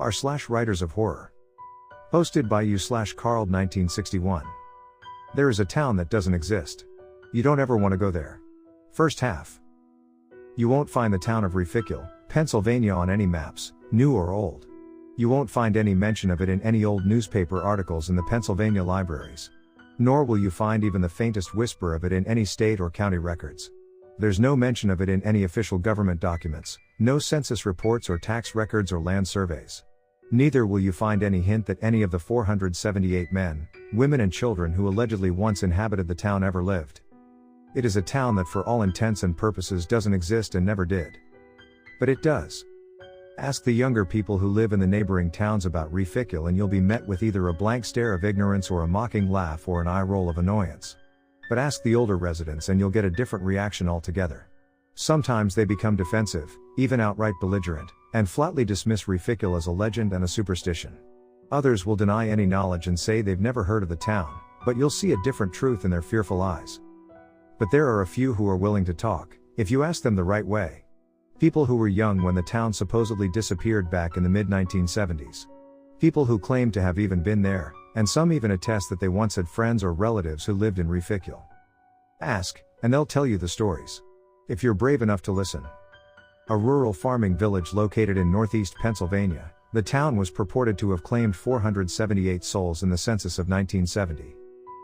r/writers of horror. Hosted by you/Carl 1961. There is a town that doesn't exist. You don't ever want to go there. First half. You won't find the town of Reficule, Pennsylvania on any maps, new or old. You won't find any mention of it in any old newspaper articles in the Pennsylvania libraries. Nor will you find even the faintest whisper of it in any state or county records. There's no mention of it in any official government documents, no census reports or tax records or land surveys. Neither will you find any hint that any of the 478 men, women and children who allegedly once inhabited the town ever lived. It is a town that for all intents and purposes doesn't exist and never did. But it does. Ask the younger people who live in the neighboring towns about Reficule and you'll be met with either a blank stare of ignorance or a mocking laugh or an eye roll of annoyance. But ask the older residents and you'll get a different reaction altogether. Sometimes they become defensive, even outright belligerent, and flatly dismiss Reficule as a legend and a superstition. Others will deny any knowledge and say they've never heard of the town, but you'll see a different truth in their fearful eyes. But there are a few who are willing to talk, if you ask them the right way. People who were young when the town supposedly disappeared back in the mid-1970s. People who claim to have even been there, and some even attest that they once had friends or relatives who lived in Reficule. Ask, and they'll tell you the stories. If you're brave enough to listen. A rural farming village located in northeast Pennsylvania, the town was purported to have claimed 478 souls in the census of 1970.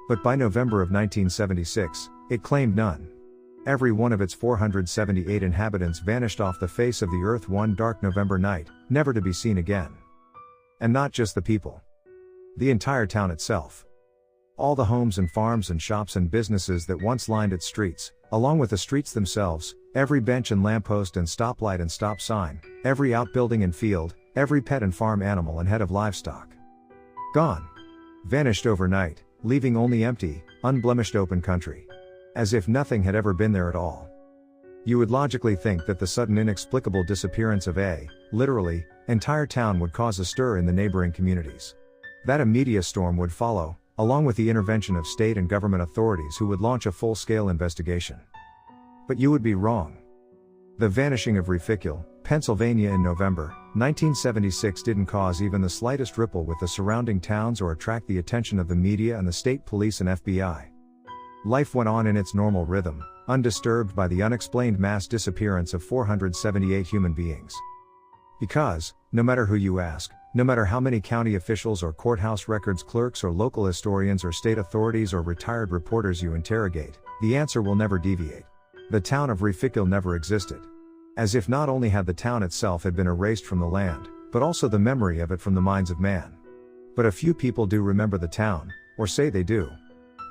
But by November of 1976, it claimed none. Every one of its 478 inhabitants vanished off the face of the earth one dark November night, never to be seen again. And not just the people. The entire town itself. All the homes and farms and shops and businesses that once lined its streets, along with the streets themselves, every bench and lamppost and stoplight and stop sign, every outbuilding and field, every pet and farm animal and head of livestock. Gone. Vanished overnight, leaving only empty, unblemished open country. As if nothing had ever been there at all. You would logically think that the sudden inexplicable disappearance of a, literally, entire town would cause a stir in the neighboring communities. That a media storm would follow, along with the intervention of state and government authorities who would launch a full-scale investigation. But you would be wrong. The vanishing of Reficule, Pennsylvania in November 1976 didn't cause even the slightest ripple with the surrounding towns or attract the attention of the media and the state police and FBI. Life went on in its normal rhythm, undisturbed by the unexplained mass disappearance of 478 human beings. Because, no matter who you ask, no matter how many county officials or courthouse records clerks or local historians or state authorities or retired reporters you interrogate, the answer will never deviate. The town of Reficule never existed. As if not only had the town itself had been erased from the land, but also the memory of it from the minds of man. But a few people do remember the town, or say they do.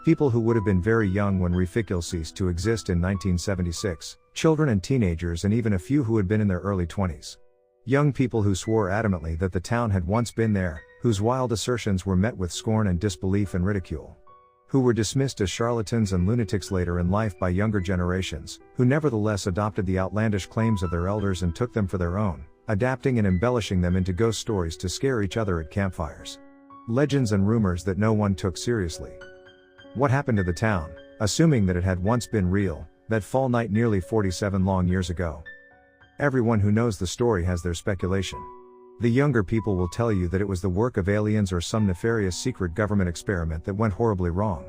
People who would have been very young when Reficule ceased to exist in 1976, children and teenagers and even a few who had been in their early 20s. Young people who swore adamantly that the town had once been there, whose wild assertions were met with scorn and disbelief and ridicule. Who were dismissed as charlatans and lunatics later in life by younger generations, who nevertheless adopted the outlandish claims of their elders and took them for their own, adapting and embellishing them into ghost stories to scare each other at campfires. Legends and rumors that no one took seriously. What happened to the town, assuming that it had once been real, that fall night nearly 47 long years ago? Everyone who knows the story has their speculation. The younger people will tell you that it was the work of aliens or some nefarious secret government experiment that went horribly wrong.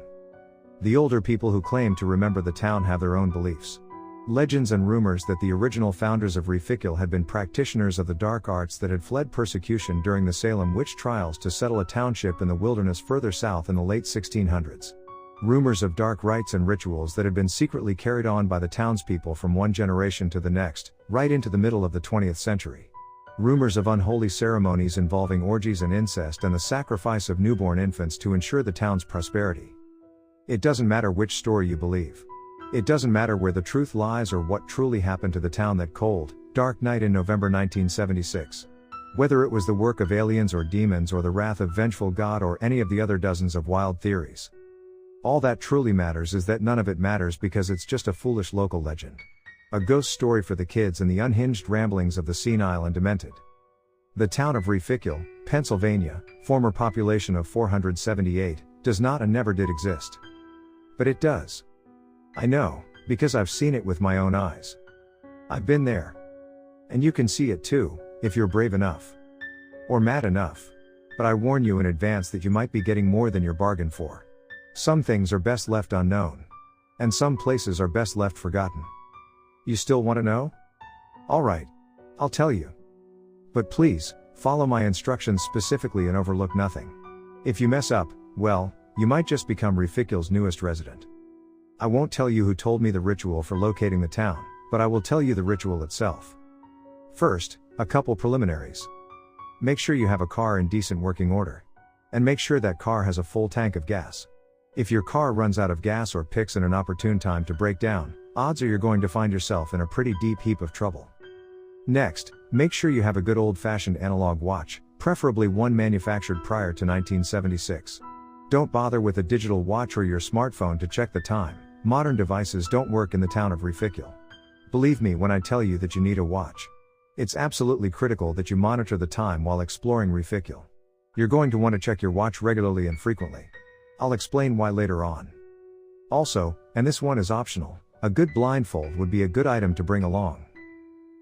The older people who claim to remember the town have their own beliefs. Legends and rumors that the original founders of Reficule had been practitioners of the dark arts that had fled persecution during the Salem witch trials to settle a township in the wilderness further south in the late 1600s. Rumors of dark rites and rituals that had been secretly carried on by the townspeople from one generation to the next, right into the middle of the 20th century. Rumors of unholy ceremonies involving orgies and incest and the sacrifice of newborn infants to ensure the town's prosperity. It doesn't matter which story you believe. It doesn't matter where the truth lies or what truly happened to the town that cold, dark night in November 1976. Whether it was the work of aliens or demons or the wrath of vengeful God or any of the other dozens of wild theories. All that truly matters is that none of it matters because it's just a foolish local legend. A ghost story for the kids and the unhinged ramblings of the senile and demented. The town of Reficule, Pennsylvania, former population of 478, does not and never did exist. But it does. I know, because I've seen it with my own eyes. I've been there. And you can see it too, if you're brave enough. Or mad enough. But I warn you in advance that you might be getting more than your bargain for. Some things are best left unknown. And some places are best left forgotten. You still want to know? Alright. I'll tell you. But please, follow my instructions specifically and overlook nothing. If you mess up, well, you might just become Reficul's newest resident. I won't tell you who told me the ritual for locating the town, but I will tell you the ritual itself. First, a couple preliminaries. Make sure you have a car in decent working order. And make sure that car has a full tank of gas. If your car runs out of gas or picks in an opportune time to break down, odds are you're going to find yourself in a pretty deep heap of trouble. Next, make sure you have a good old-fashioned analog watch, preferably one manufactured prior to 1976. Don't bother with a digital watch or your smartphone to check the time. Modern devices don't work in the town of Reficul. Believe me when I tell you that you need a watch. It's absolutely critical that you monitor the time while exploring Reficul. You're going to want to check your watch regularly and frequently. I'll explain why later on. Also, and this one is optional, a good blindfold would be a good item to bring along.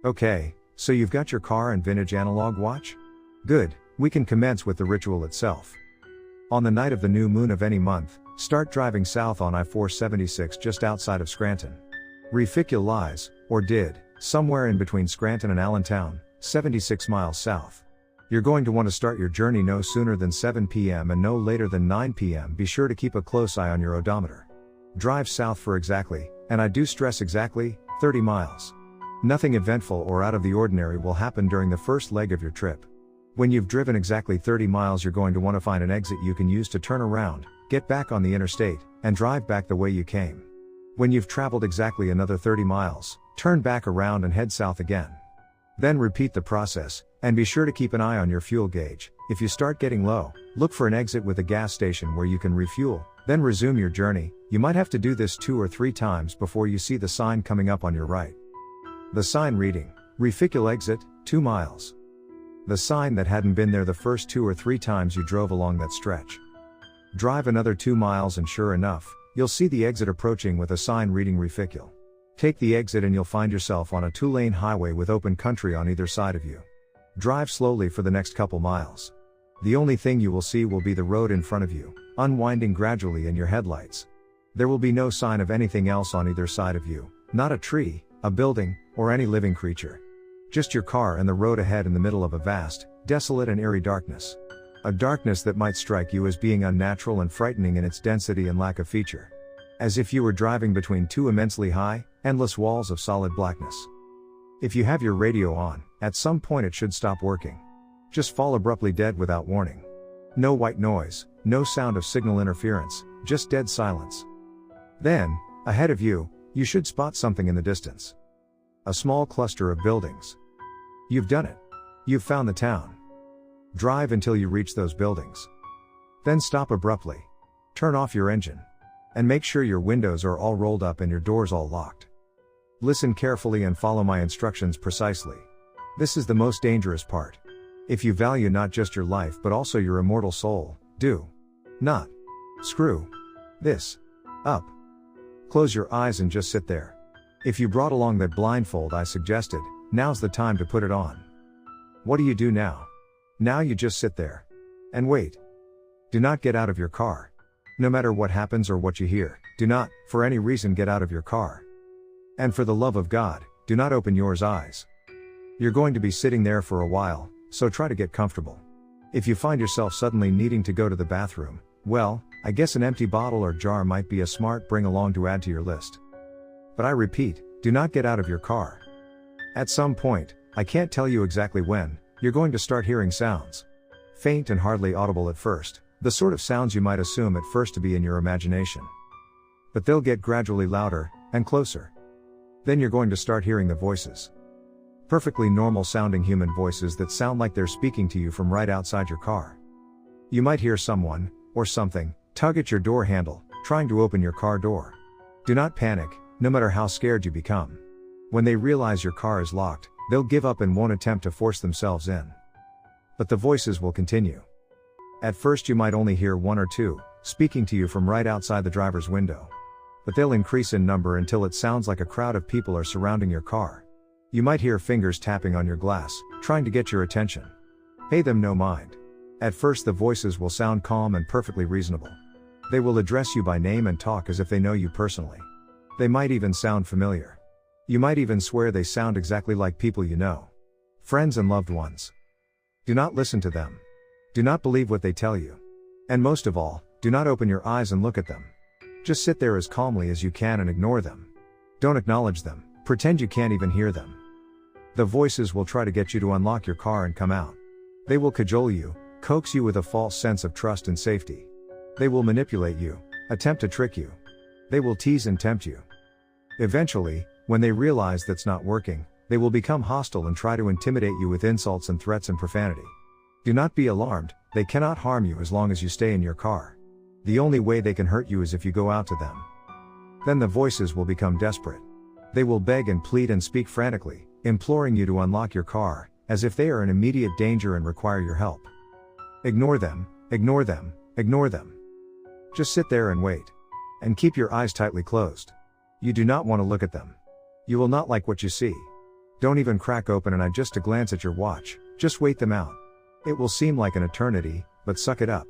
Okay, so you've got your car and vintage analog watch? Good, we can commence with the ritual itself. On the night of the new moon of any month, start driving south on I-476 just outside of Scranton. Reficul lies, or did, somewhere in between Scranton and Allentown, 76 miles south. You're going to want to start your journey no sooner than 7 p.m. and no later than 9 p.m. Be sure to keep a close eye on your odometer. Drive south for exactly, and I do stress exactly, 30 miles. Nothing eventful or out of the ordinary will happen during the first leg of your trip. When you've driven exactly 30 miles, you're going to want to find an exit you can use to turn around, get back on the interstate, and drive back the way you came. When you've traveled exactly another 30 miles, turn back around and head south again. Then repeat the process, and be sure to keep an eye on your fuel gauge. If you start getting low, look for an exit with a gas station where you can refuel, then resume your journey. You might have to do this 2 or 3 times before you see the sign coming up on your right. The sign reading, Reficul exit, 2 miles. The sign that hadn't been there the first 2 or 3 times you drove along that stretch. Drive another 2 miles and sure enough, you'll see the exit approaching with a sign reading Reficul. Take the exit and you'll find yourself on a 2-lane highway with open country on either side of you. Drive slowly for the next couple miles. The only thing you will see will be the road in front of you, unwinding gradually in your headlights. There will be no sign of anything else on either side of you, not a tree, a building, or any living creature. Just your car and the road ahead in the middle of a vast, desolate and eerie darkness. A darkness that might strike you as being unnatural and frightening in its density and lack of feature. As if you were driving between 2 immensely high, endless walls of solid blackness. If you have your radio on, at some point it should stop working. Just fall abruptly dead without warning. No white noise, no sound of signal interference, just dead silence. Then, ahead of you, you should spot something in the distance. A small cluster of buildings. You've done it. You've found the town. Drive until you reach those buildings. Then stop abruptly. Turn off your engine. And make sure your windows are all rolled up and your doors all locked. Listen carefully and follow my instructions precisely. This is the most dangerous part. If you value not just your life but also your immortal soul, do not screw this up. Close your eyes and just sit there. If you brought along that blindfold I suggested, now's the time to put it on. What do you do now? Now you just sit there. And wait. Do not get out of your car. No matter what happens or what you hear, do not, for any reason, get out of your car. And for the love of God, do not open your eyes. You're going to be sitting there for a while, so try to get comfortable. If you find yourself suddenly needing to go to the bathroom, well, I guess an empty bottle or jar might be a smart bring along to add to your list. But I repeat, do not get out of your car. At some point, I can't tell you exactly when, you're going to start hearing sounds. Faint and hardly audible at first, the sort of sounds you might assume at first to be in your imagination. But they'll get gradually louder, and closer. Then you're going to start hearing the voices. Perfectly normal sounding human voices that sound like they're speaking to you from right outside your car. You might hear someone, or something, tug at your door handle, trying to open your car door. Do not panic, no matter how scared you become. When they realize your car is locked, they'll give up and won't attempt to force themselves in. But the voices will continue. At first you might only hear 1 or 2, speaking to you from right outside the driver's window. But they'll increase in number until it sounds like a crowd of people are surrounding your car. You might hear fingers tapping on your glass, trying to get your attention. Pay them no mind. At first the voices will sound calm and perfectly reasonable. They will address you by name and talk as if they know you personally. They might even sound familiar. You might even swear they sound exactly like people you know. Friends and loved ones. Do not listen to them. Do not believe what they tell you. And most of all, do not open your eyes and look at them. Just sit there as calmly as you can and ignore them. Don't acknowledge them, pretend you can't even hear them. The voices will try to get you to unlock your car and come out. They will cajole you, coax you with a false sense of trust and safety. They will manipulate you, attempt to trick you. They will tease and tempt you. Eventually, when they realize that's not working, they will become hostile and try to intimidate you with insults and threats and profanity. Do not be alarmed, they cannot harm you as long as you stay in your car. The only way they can hurt you is if you go out to them. Then the voices will become desperate. They will beg and plead and speak frantically, imploring you to unlock your car, as if they are in immediate danger and require your help. Ignore them, ignore them, ignore them. Just sit there and wait. And keep your eyes tightly closed. You do not want to look at them. You will not like what you see. Don't even crack open an eye just to glance at your watch, just wait them out. It will seem like an eternity, but suck it up.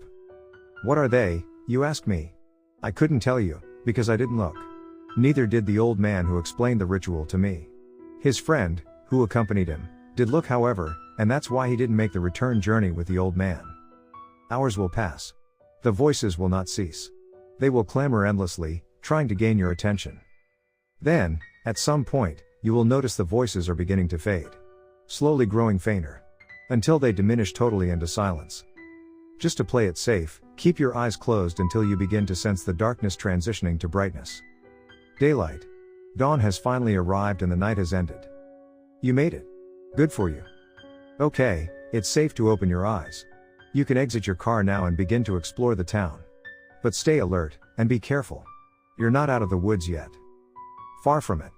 What are they, you ask me? I couldn't tell you, because I didn't look. Neither did the old man who explained the ritual to me. His friend, who accompanied him, did look however, and that's why he didn't make the return journey with the old man. Hours will pass. The voices will not cease. They will clamor endlessly, trying to gain your attention. Then, at some point, you will notice the voices are beginning to fade. Slowly growing fainter. Until they diminish totally into silence. Just to play it safe, keep your eyes closed until you begin to sense the darkness transitioning to brightness. Daylight. Dawn has finally arrived and the night has ended. You made it. Good for you. Okay, it's safe to open your eyes. You can exit your car now and begin to explore the town. But stay alert, and be careful. You're not out of the woods yet. Far from it.